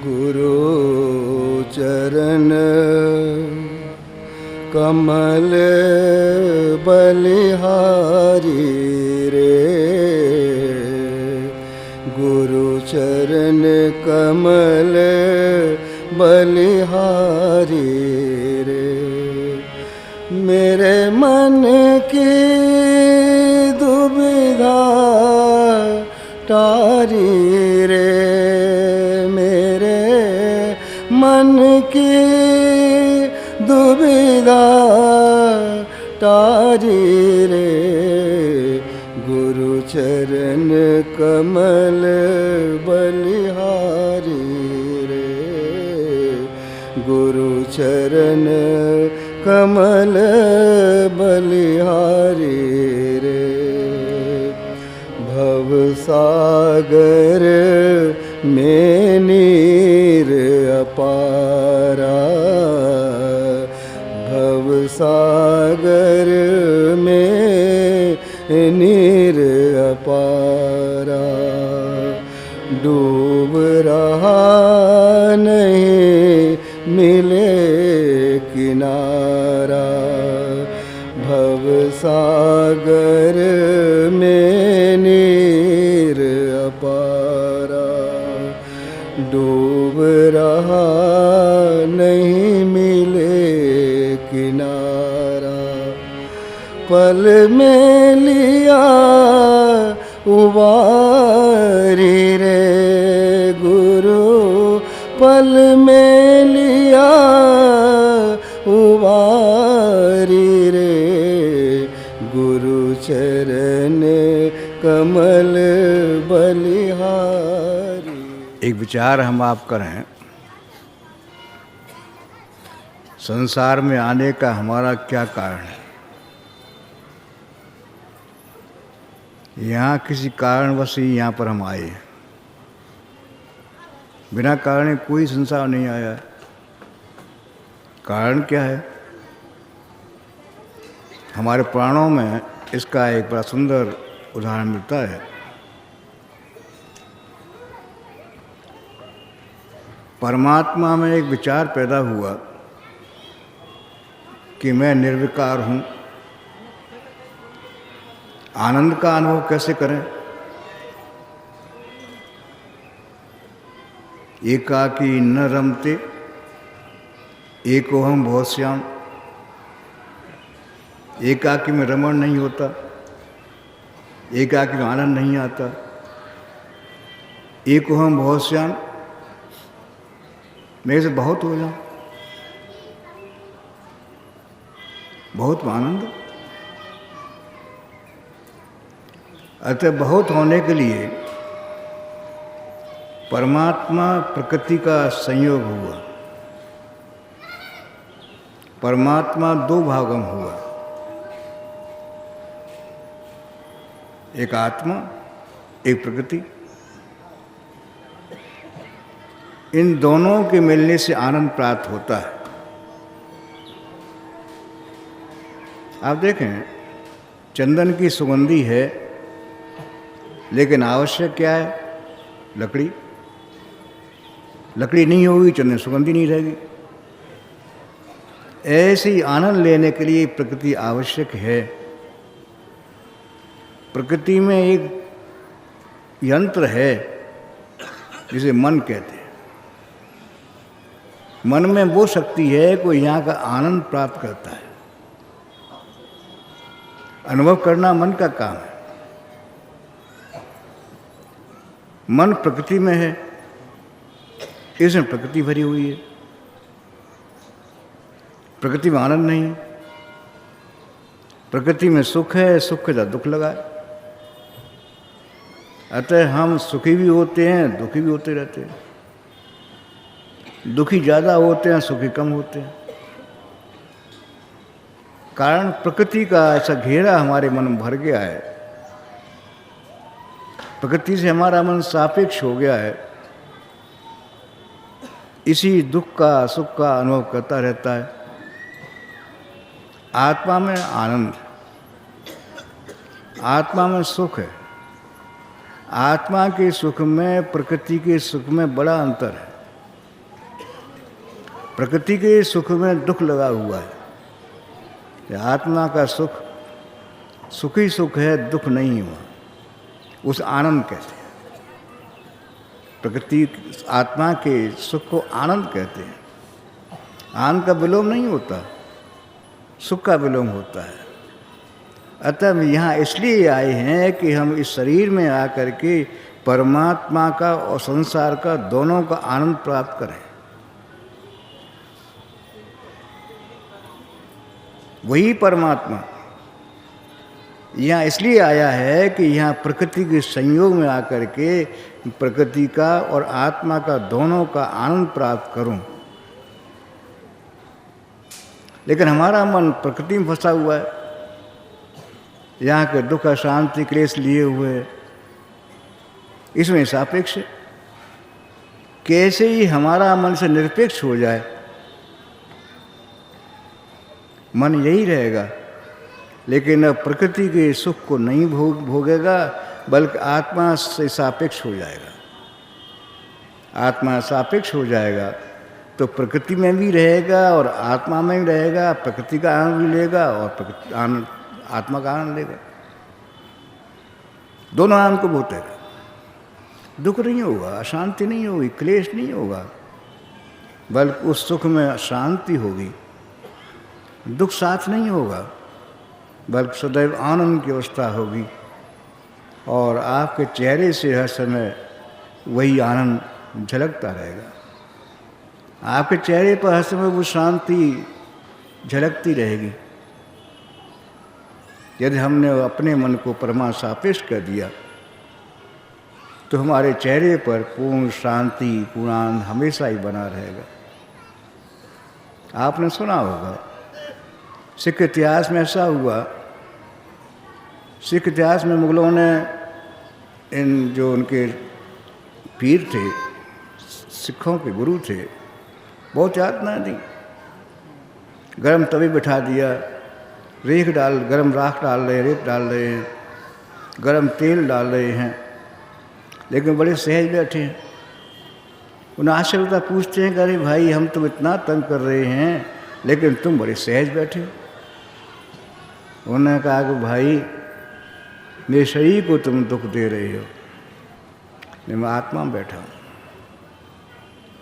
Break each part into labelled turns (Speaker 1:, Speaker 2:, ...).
Speaker 1: गुरु चरण कमल बलिहारी रे, गुरु चरण कमल बलिहारी रे। मेरे मन की दुविधा टारी रे, मेरे मन की दुविधा टारी रे, गुरु चरण कमल बलिहारी रे, गुरु चरण कमल बलिहारी रे। भव सागर में नीर अपारा, भव सागर में नीर अपारा, डूब रहा नहीं मिले किनारा, भव सागर में नीर अपारा, डूब रहा नहीं मिले किनारा। पल में लिया उबारी रे, गुरु पल में लिया उबारी रे, गुरु चरण कमल बलिहारी।
Speaker 2: एक विचार हम आप करें, संसार में आने का हमारा क्या कारण है। यहाँ किसी कारणवश ही यहाँ पर हम आए, बिना कारण कोई संसार नहीं आया। कारण क्या है? हमारे पुराणों में इसका एक बड़ा सुंदर उदाहरण मिलता है। परमात्मा में एक विचार पैदा हुआ कि मैं निर्विकार हूँ। आनंद का अनुभव कैसे करें? एकाकी न रमते एकोहम बहुत श्याम। एकाकी में रमण नहीं होता, एकाकी में आनंद नहीं आता। एकोहम बहुत श्याम, मेरे से बहुत हो जाऊं, बहुत आनंद। अतः बहुत होने के लिए परमात्मा प्रकृति का संयोग हुआ। परमात्मा दो भागों में हुआ, एक आत्मा एक प्रकृति। इन दोनों के मिलने से आनंद प्राप्त होता है। आप देखें, चंदन की सुगंधी है, लेकिन आवश्यक क्या है? लकड़ी। लकड़ी नहीं होगी, चंदन सुगंधी नहीं रहेगी। ऐसे ही आनंद लेने के लिए प्रकृति आवश्यक है। प्रकृति में एक यंत्र है जिसे मन कहते हैं। मन में वो शक्ति है कोई यहाँ का आनंद प्राप्त करता है। अनुभव करना मन का काम है। मन प्रकृति में है, इसमें प्रकृति भरी हुई है। प्रकृति में आनंद नहीं है। प्रकृति में सुख है, सुख के साथ दुख लगा है। अतः हम सुखी भी होते हैं, दुखी भी होते रहते हैं। दुखी ज़्यादा होते हैं, सुखी कम होते हैं। कारण प्रकृति का ऐसा घेरा हमारे मन में भर गया है। प्रकृति से हमारा मन सापेक्ष हो गया है। इसी दुख का सुख का अनुभव करता रहता है। आत्मा में आनंद, आत्मा में सुख है। आत्मा के सुख में प्रकृति के सुख में बड़ा अंतर है। प्रकृति के सुख में दुख लगा हुआ है। आत्मा का सुख सुख ही सुख है, दुख नहीं हुआ, उस आनंद कहते हैं। प्रकृति आत्मा के सुख को आनंद कहते हैं। आनंद का विलोम नहीं होता, सुख का विलोम होता है। अतः हम यहाँ इसलिए आए हैं कि हम इस शरीर में आकर के परमात्मा का और संसार का दोनों का आनंद प्राप्त करें। वही परमात्मा यहाँ इसलिए आया है कि यहाँ प्रकृति के संयोग में आकर के प्रकृति का और आत्मा का दोनों का आनंद प्राप्त करूं। लेकिन हमारा मन प्रकृति में फंसा हुआ है, यहाँ के दुख अशांति क्लेश लिए हुए है। इसमें सापेक्ष है। कैसे ही हमारा मन से निरपेक्ष हो जाए, मन यही रहेगा, लेकिन अब प्रकृति के सुख को नहीं भोगेगा, बल्कि आत्मा से सापेक्ष हो जाएगा। आत्मा सापेक्ष हो जाएगा तो प्रकृति में भी रहेगा और आत्मा में भी रहेगा। प्रकृति का आनंद भी लेगा और आत्मा का आनंद लेगा। दोनों आनंद को भोगेगा। दुख नहीं होगा, अशांति नहीं होगी, क्लेश नहीं होगा, बल्कि उस सुख में शांति होगी। दुख साथ नहीं होगा, बल्कि सदैव आनंद की अवस्था होगी। और आपके चेहरे से हर समय वही आनंद झलकता रहेगा। आपके चेहरे पर हर समय वो शांति झलकती रहेगी। यदि हमने अपने मन को परमात्मा सापेक्ष कर दिया तो हमारे चेहरे पर पूर्ण शांति, पूर्ण आनंद हमेशा ही बना रहेगा। आपने सुना होगा, सिख इतिहास में ऐसा हुआ। सिख इतिहास में मुगलों ने इन जो उनके पीर थे, सिखों के गुरु थे, बहुत यातनाएं दी। गरम तवे बिठा दिया, गरम राख डाल रहे हैं, रेत डाल रहे हैं, गरम तेल डाल रहे हैं, लेकिन बड़े सहज बैठे हैं। उन्हें आश्चर्यता पूछते हैं कि अरे भाई, हम तुम इतना तंग कर रहे हैं लेकिन तुम बड़े सहज बैठे हो। उन्होंने कहा कि भाई, मेरे शरीर को तुम दुख दे रहे हो, मैं आत्मा में बैठा हूँ।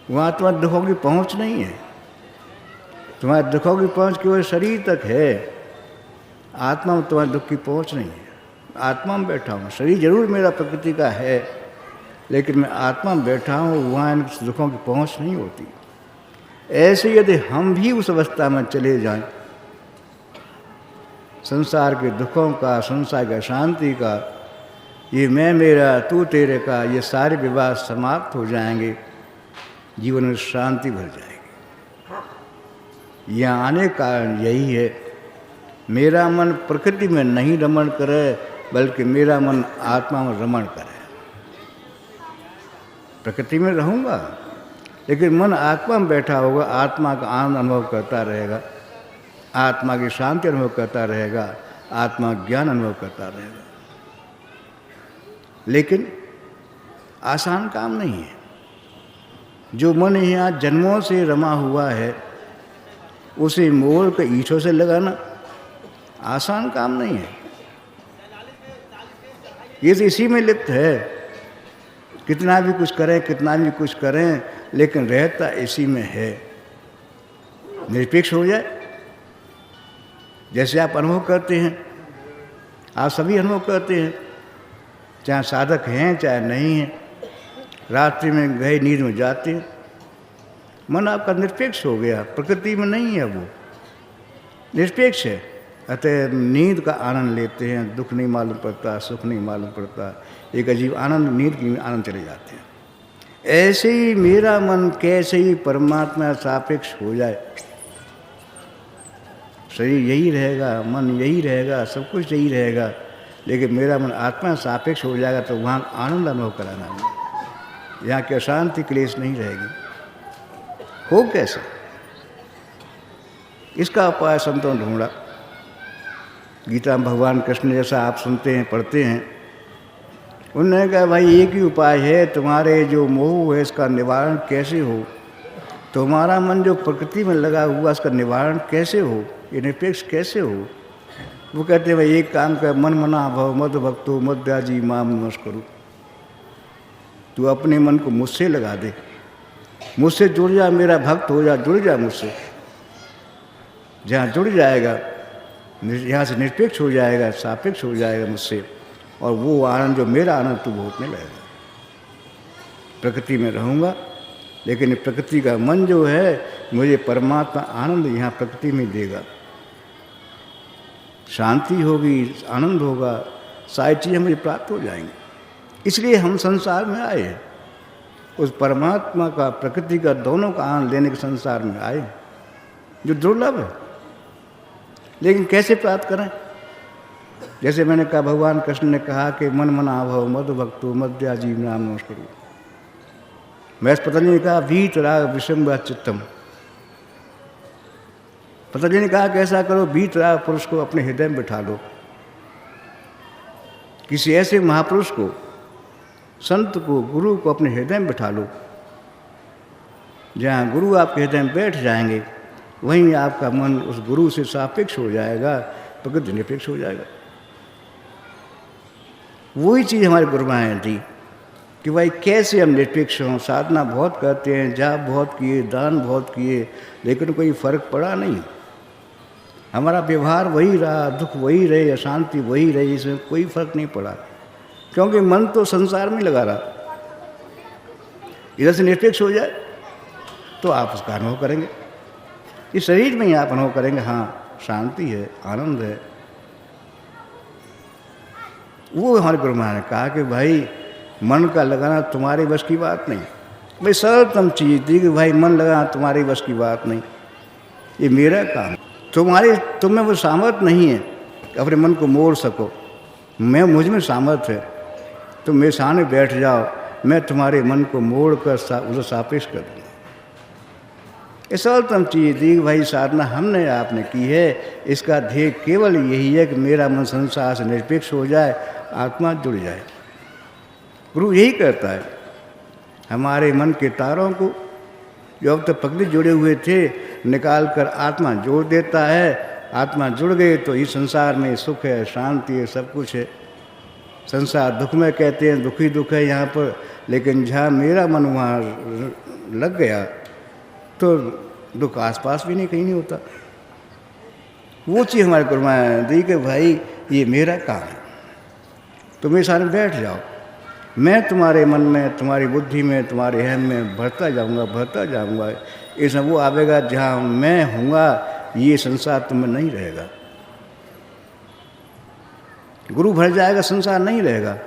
Speaker 2: वहाँ तुम्हारे दुखों की पहुँच नहीं है। तुम्हारे दुखों की पहुँच केवल शरीर तक है, आत्मा में तुम्हारे दुख की पहुँच नहीं है। आत्मा में बैठा हूँ, शरीर जरूर मेरा प्रकृति का है, लेकिन मैं आत्मा में बैठा हूँ, वहाँ इन दुखों की पहुँच नहीं होती। ऐसे यदि हम भी उस अवस्था में चले जाएं, संसार के दुखों का, संसार की अशांति का, ये मैं मेरा तू तेरे का, ये सारे विवाद समाप्त हो जाएंगे, जीवन में शांति भर जाएगी। यहाँ आने का कारण यही है, मेरा मन प्रकृति में नहीं रमण करे, बल्कि मेरा मन आत्मा में रमण करे। प्रकृति में रहूँगा, लेकिन मन आत्मा में बैठा होगा, आत्मा का आनंद अनुभव करता रहेगा, आत्मा की शांति अनुभव करता रहेगा, आत्मा ज्ञान अनुभव करता रहेगा। लेकिन आसान काम नहीं है। जो मन यहाँ जन्मों से रमा हुआ है, उसे मोड़ के ईंटों से लगाना आसान काम नहीं है। ये तो इसी में लिप्त है। कितना भी कुछ करें, कितना भी कुछ करें, लेकिन रहता इसी में है। निरपेक्ष हो जाए, जैसे आप अनुभव करते हैं, आप सभी अनुभव करते हैं, चाहे साधक हैं चाहे नहीं हैं। रात्रि में गए, नींद में जाते हैं, मन आपका निरपेक्ष हो गया, प्रकृति में नहीं है, वो निरपेक्ष है। अतः नींद का आनंद लेते हैं, दुख नहीं मालूम पड़ता, सुख नहीं मालूम पड़ता, एक अजीब आनंद, नींद की आनंद चले जाते हैं। ऐसे ही मेरा मन कैसे ही परमात्मा सापेक्ष हो जाए, शरीर यही रहेगा, मन यही रहेगा, सब कुछ यही रहेगा, लेकिन मेरा मन आत्मा सापेक्ष हो जाएगा तो वहाँ आनंद अनुभव कराना है। यहाँ की अशांति क्लेश नहीं रहेगी। हो कैसे? इसका उपाय संतों ने ढूंढा। गीता में भगवान कृष्ण जैसा आप सुनते हैं, पढ़ते हैं, उन्होंने कहा भाई एक ही उपाय है, तुम्हारे जो मोह है इसका निवारण कैसे हो, तो हमारा मन जो प्रकृति में लगा हुआ उसका निवारण कैसे हो, ये निरपेक्ष कैसे हो? वो कहते हैं भाई एक काम कर, मन मना भव मद भक्तो मद्याजी माम नमस्करू। तू अपने मन को मुझसे लगा दे, मुझसे जुड़ जा, मेरा भक्त हो जा, जुड़ जा मुझसे। जहाँ जुड़ जाएगा, यहाँ से निरपेक्ष हो जाएगा, सापेक्ष हो जाएगा मुझसे, और वो आनंद जो मेरा आनंद तू भोगने लगेगा। प्रकृति में रहूँगा, लेकिन प्रकृति का मन जो है मुझे परमात्मा आनंद यहाँ प्रकृति में देगा। शांति होगी, आनंद होगा, सारी चीज़ें मुझे प्राप्त हो जाएंगी। इसलिए हम संसार में आए हैं, उस परमात्मा का, प्रकृति का, दोनों का आनंद लेने के संसार में आए, जो दुर्लभ है। लेकिन कैसे प्राप्त करें? जैसे मैंने कहा, भगवान कृष्ण ने कहा कि मन मना भव मद भक्तो मद्याजी नाम नमस्करू। मैं पतंजलि ने कहा वीत राग विषम चित्तम। पतंजलि ने कहा कैसा करो, वीत राग पुरुष को अपने हृदय में बिठा लो। किसी ऐसे महापुरुष को, संत को, गुरु को अपने हृदय में बिठा लो। जहाँ गुरु आपके हृदय में बैठ जाएंगे, वहीं आपका मन उस गुरु से सापेक्ष हो जाएगा, प्रकृति निरपेक्ष हो जाएगा। वही चीज़ हमारे गुरुमाँ ने दी कि भाई कैसे हम निरपेक्ष हों। साधना बहुत करते हैं, जाप बहुत किए, दान बहुत किए, लेकिन कोई फर्क पड़ा नहीं। हमारा व्यवहार वही रहा, दुख वही रहे, अशांति वही रही, इसमें कोई फर्क नहीं पड़ा, क्योंकि मन तो संसार में लगा रहा। इधर से निरपेक्ष हो जाए तो आप उसका अनुभव करेंगे, इस शरीर में ही आप अनुभव करेंगे, हाँ शांति है, आनंद है। वो हमारे गुरु महाराज ने कहा कि भाई मन का लगाना तुम्हारे बस की बात नहीं। भाई सरलतम चीज़ थी कि भाई मन लगाना तुम्हारी बस की बात नहीं, ये मेरा काम। तुम्हें वो सामर्थ्य नहीं है कि अपने मन को मोड़ सको। मुझ में सामर्थ्य है, तुम मेरे सामने बैठ जाओ, मैं तुम्हारे मन को मोड़ कर उसे सापेक्ष कर दूँगा। ये सरलतम चीज़ थी कि भाई साधना हमने आपने की है, इसका ध्येय केवल यही है कि मेरा मन संसार से निरपेक्ष हो जाए, आत्मा जुड़ जाए। गुरु यही करता है, हमारे मन के तारों को जो अब तक पकड़े जुड़े हुए थे निकाल कर आत्मा जोड़ देता है। आत्मा जुड़ गए तो इस संसार में सुख है, शांति है, सब कुछ है। संसार दुख में कहते हैं, दुखी दुख है यहाँ पर, लेकिन जहाँ मेरा मन वहाँ लग गया तो दुख आसपास भी नहीं, कहीं नहीं होता। वो चीज़ हमारे गुरुमाँ दी कि भाई ये मेरा काम है, तुम मेरे सामने बैठ जाओ, मैं तुम्हारे मन में, तुम्हारी बुद्धि में, तुम्हारे अहम में भरता जाऊंगा। इसमें वो आवेगा जहाँ मैं हूँगा, ये संसार तुम्हें नहीं रहेगा। गुरु भर जाएगा, संसार नहीं रहेगा।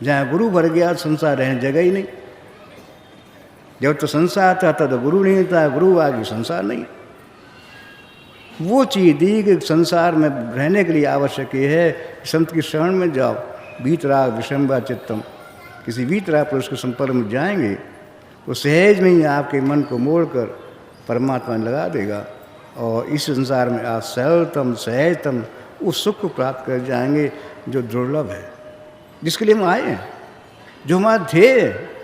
Speaker 2: जहाँ गुरु भर गया संसार रहने जगह ही नहीं। जब तो संसार था तो गुरु नहीं था, गुरु आ गई संसार नहीं। वो चीज़ दी कि संसार में रहने के लिए आवश्यक ये है, संत की शरण में जाओ। वीतराग विषम चित्तम, किसी वीतराग पुरुष के संपर्क में जाएंगे तो सहज में ही आपके मन को मोड़कर परमात्मा लगा देगा, और इस संसार में आप सरलतम सहजतम उस सुख को प्राप्त कर जाएंगे जो दुर्लभ है, जिसके लिए हम आए हैं, जो हमारा ध्येय है।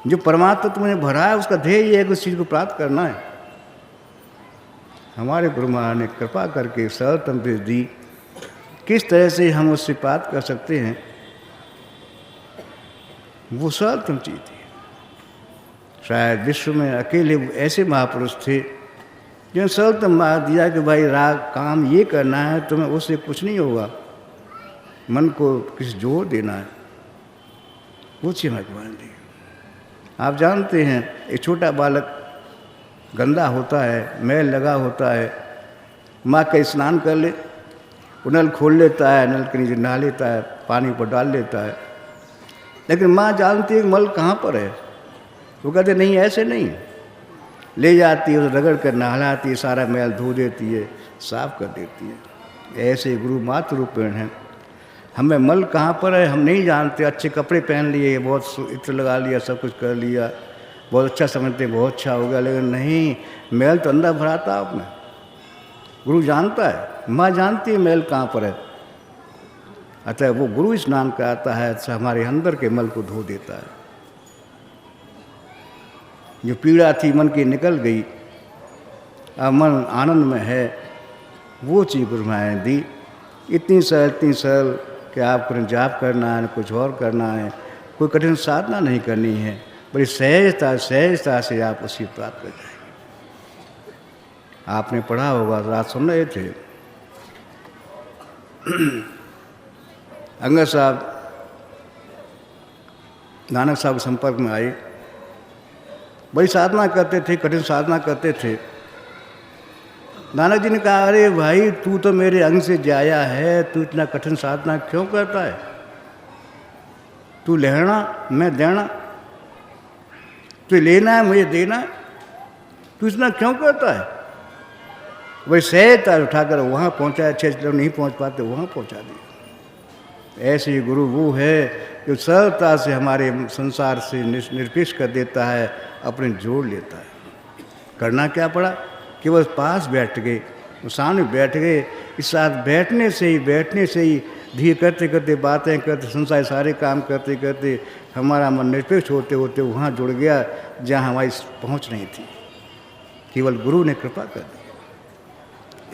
Speaker 2: जो परमात्मा तुमने भरा है उसका ध्येय ये है कि उस चीज़ को प्राप्त करना है। हमारे गुरु महाराज ने कृपा करके सरलतम पेश दी, किस तरह से हम उससे प्राप्त कर सकते हैं। वो सरलतम चीज़ थी। शायद विश्व में अकेले ऐसे महापुरुष थे जिन्होंने सरलतम बात दिया कि भाई राग काम ये करना है, तुम्हें उससे कुछ नहीं होगा, मन को किसी जोर देना है। वो चीज़ हमारे गुरु दी। आप जानते हैं एक छोटा बालक गंदा होता है, मैल लगा होता है, माँ का स्नान कर ले, वो नल खोल लेता है, नल के नीचे नहा लेता है, पानी पर डाल लेता है, लेकिन माँ जानती है कि मल कहाँ पर है। वो कहते नहीं, ऐसे नहीं। ले जाती है, उसे रगड़ कर नहलाती है, सारा मैल धो देती है, साफ कर देती है। ऐसे गुरु मातृ रूपेण हैं। हमें मल कहाँ पर है हम नहीं जानते। अच्छे कपड़े पहन लिए, बहुत इत्र लगा लिया, सब कुछ कर लिया, बहुत अच्छा समझते, बहुत अच्छा हो गया, लेकिन नहीं, मैल तो अंदर भरा था आपने। गुरु जानता है, माँ जानती है मैल कहाँ पर है। अतः वो गुरु स्नान कराता है, हमारे अंदर के मल को धो देता है। जो पीड़ा थी मन की निकल गई, अब मन आनंद में है, वो चीज़ गुरु महाराज ने दी। इतनी सरल कि आपको न जाप करना है न कुछ और करना है, कोई कठिन साधना नहीं करनी है, बड़ी सहजता से आप उसी प्राप्त कर जाएंगे। आपने पढ़ा होगा, रात सुन रहे थे, अंगद साहब नानक साहब के संपर्क में आए, बड़ी साधना करते थे, कठिन साधना करते थे। नानक जी ने कहा, अरे भाई तू तो मेरे अंग से जाया है, तू इतना कठिन साधना क्यों करता है? तू लेना मैं देना, तू लेना है मुझे देना है, तू इतना क्यों करता है? वही सहजता उठाकर वहाँ पहुँचाया, 6 किलोमीटर नहीं पहुँच पाते वहाँ पहुँचा दिया। ऐसे ही गुरु वो है जो सरलता से हमारे संसार से निरपेक्ष कर देता है, अपने जोड़ लेता है। करना क्या पड़ा? केवल पास बैठ गए, सामने बैठ गए, इस साथ बैठने से ही धीरे करते करते बातें करते संसार सारे काम करते करते हमारा मन निरपेक्ष होते होते वहाँ जुड़ गया जहाँ हमारी पहुँच नहीं थी। केवल गुरु ने कृपा कर दी।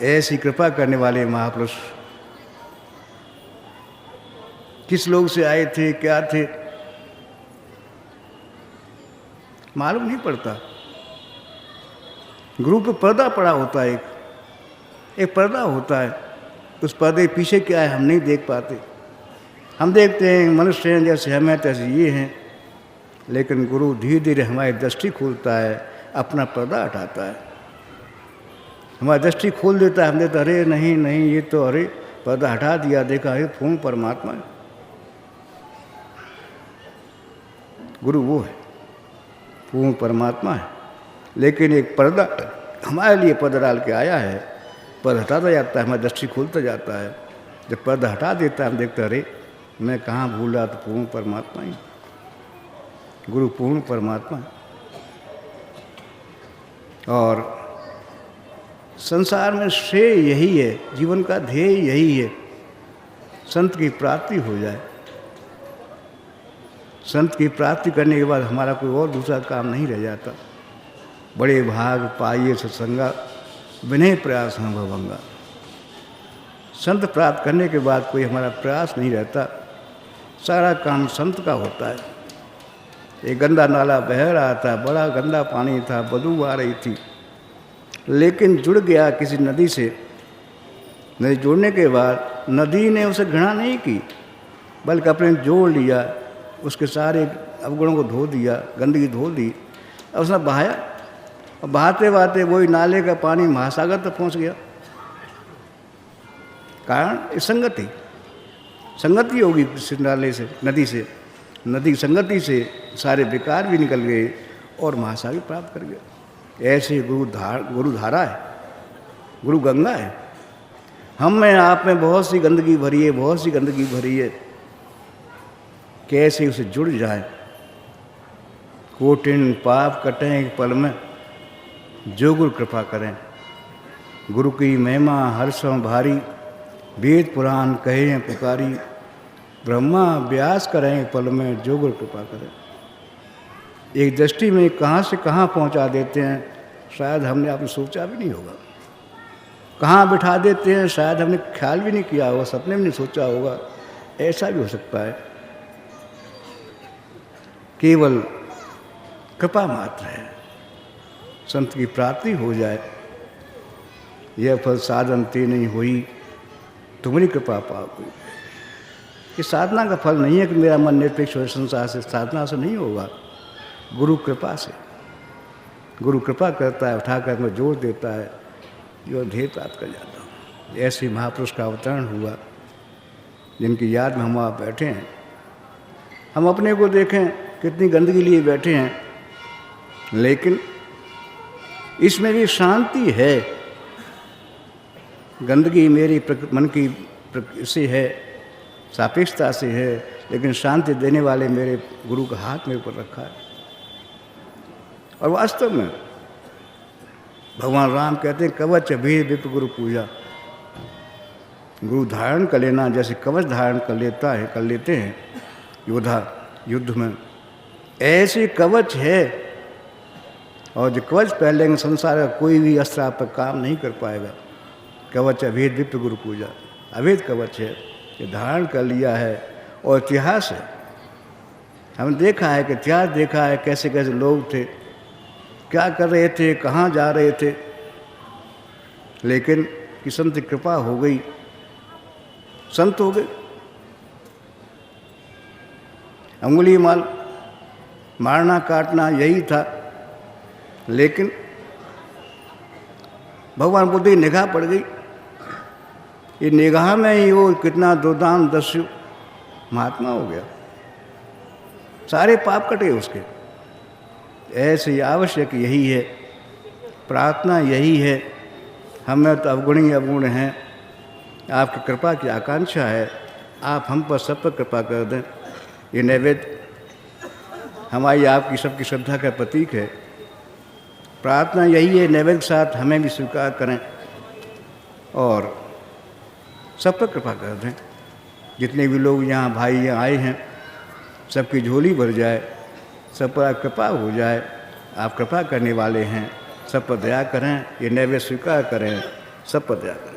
Speaker 2: ऐसी कृपा करने वाले महापुरुष किस लोग से आए थे, क्या थे, मालूम नहीं पड़ता। गुरु पे पर्दा पड़ा होता है, एक पर्दा होता है, उस पर्दे के पीछे क्या है हम नहीं देख पाते। हम देखते हैं मनुष्य हैं, जैसे हम हैं तैसे ये हैं, लेकिन गुरु धीरे धीरे हमारी दृष्टि खोलता है, अपना पर्दा हटाता है, हमारी दृष्टि खोल देता है। हम देखते अरे नहीं ये तो, अरे पर्दा हटा दिया, देखा अरे पूर्ण परमात्मा है। गुरु वो है, पूर्ण परमात्मा है, लेकिन एक पर्दा हमारे लिए पर्दा डाल के आया है। पर्दा हटाता जाता है, हमारी दृष्टि खोलता जाता है। जब पर्दा हटा देता है हम देखते अरे मैं कहाँ भूल रहा, तो पूर्ण परमात्मा ही, गुरु पूर्ण परमात्मा है। और संसार में श्रेय यही है, जीवन का ध्येय यही है, संत की प्राप्ति हो जाए। संत की प्राप्ति करने के बाद हमारा कोई और दूसरा काम नहीं रह जाता। बड़े भाग पाइए सत्संगा, विनय प्रयास भवंगा। संत प्राप्त करने के बाद कोई हमारा प्रयास नहीं रहता, सारा काम संत का होता है। एक गंदा नाला बह रहा था, बड़ा गंदा पानी था, बदबू आ रही थी, लेकिन जुड़ गया किसी नदी से। नदी जुड़ने के बाद नदी ने उसे घृणा नहीं की, बल्कि अपने जोड़ लिया, उसके सारे अवगुणों को धो दिया, गंदगी धो दी, और उसने बहाया, और बहाते बहाते वही नाले का पानी महासागर तक पहुंच गया। कारण संगति होगी इस नाले से, नदी से, नदी की संगति से सारे विकार भी निकल गए और महासागर प्राप्त कर गए। ऐसे गुरु धारा है, गुरु गंगा है। हम में आप में बहुत सी गंदगी भरी है, बहुत सी गंदगी भरी है, कैसे उसे जुड़ जाए। कोटिन पाप कटें एक पल में, जो गुरु कृपा करें। गुरु की महिमा हर सम भारी, वेद पुराण कहें पुकारी। ब्रह्मा व्यास करें एक पल में, जो गुरु कृपा करें। एक दृष्टि में कहाँ से कहाँ पहुँचा देते हैं, शायद हमने आपने सोचा भी नहीं होगा। कहाँ बिठा देते हैं, शायद हमने ख्याल भी नहीं किया होगा, सपने में नहीं सोचा होगा। ऐसा भी हो सकता है। केवल कृपा मात्र है, संत की प्राप्ति हो जाए। यह फल साधन ते नहीं हुई, तुम्हारी कृपा पाओगे। ये साधना का फल नहीं है कि मेरा मन निरपेक्ष हो संसार से, साधना से नहीं होगा, गुरु कृपा से। गुरु कृपा करता है, उठाकर मैं जोड़ देता है, जो ध्येय प्राप्त कर जाता हूँ। ऐसे महापुरुष का अवतरण हुआ, जिनकी याद में हम वहाँ बैठे हैं। हम अपने को देखें, कितनी गंदगी लिए बैठे हैं, लेकिन इसमें भी शांति है। गंदगी मेरी मन की से है, सापेक्षता से है, लेकिन शांति देने वाले मेरे गुरु का हाथ मेरे ऊपर रखा है। और वास्तव में भगवान राम कहते हैं, कवच भीर विप्र गुरु पूजा। गुरु धारण कर लेना, जैसे कवच धारण कर लेते हैं योद्धा युद्ध में, ऐसे कवच है और जो कवच पहन लेंगे संसार का कोई भी अस्त्र आप पर काम नहीं कर पाएगा। कवच अभेद विप्र गुरु पूजा, अभेद कवच है, ये धारण कर लिया है। और इतिहास है, हमने देखा है कि इतिहास देखा है कैसे कैसे लोग थे, क्या कर रहे थे, कहाँ जा रहे थे, लेकिन कि संत की कृपा हो गई, संत हो गए। अंगुली मारना काटना यही था, लेकिन भगवान बुद्ध की निगाह पड़ गई। ये निगाह में ही वो कितना दुर्दान दस्यु महात्मा हो गया, सारे पाप कटे उसके। ऐसे आवश्यक यही है, प्रार्थना यही है। हमें तो अवगुणी अवगुण हैं, आपकी कृपा की आकांक्षा है, आप हम पर सब पर कृपा कर दें। ये नैवेद्य हमारी आपकी सबकी श्रद्धा का प्रतीक है। प्रार्थना यही है, नैवेद्य के साथ हमें भी स्वीकार करें और सब पर कृपा कर दें। जितने भी लोग यहाँ भाई यहाँ आए हैं, सबकी झोली भर जाए, सब पर कृपा हो जाए। आप कृपा करने वाले हैं, सब पर दया करें, ये नैवेद्य स्वीकार करें, सब पर दया करें।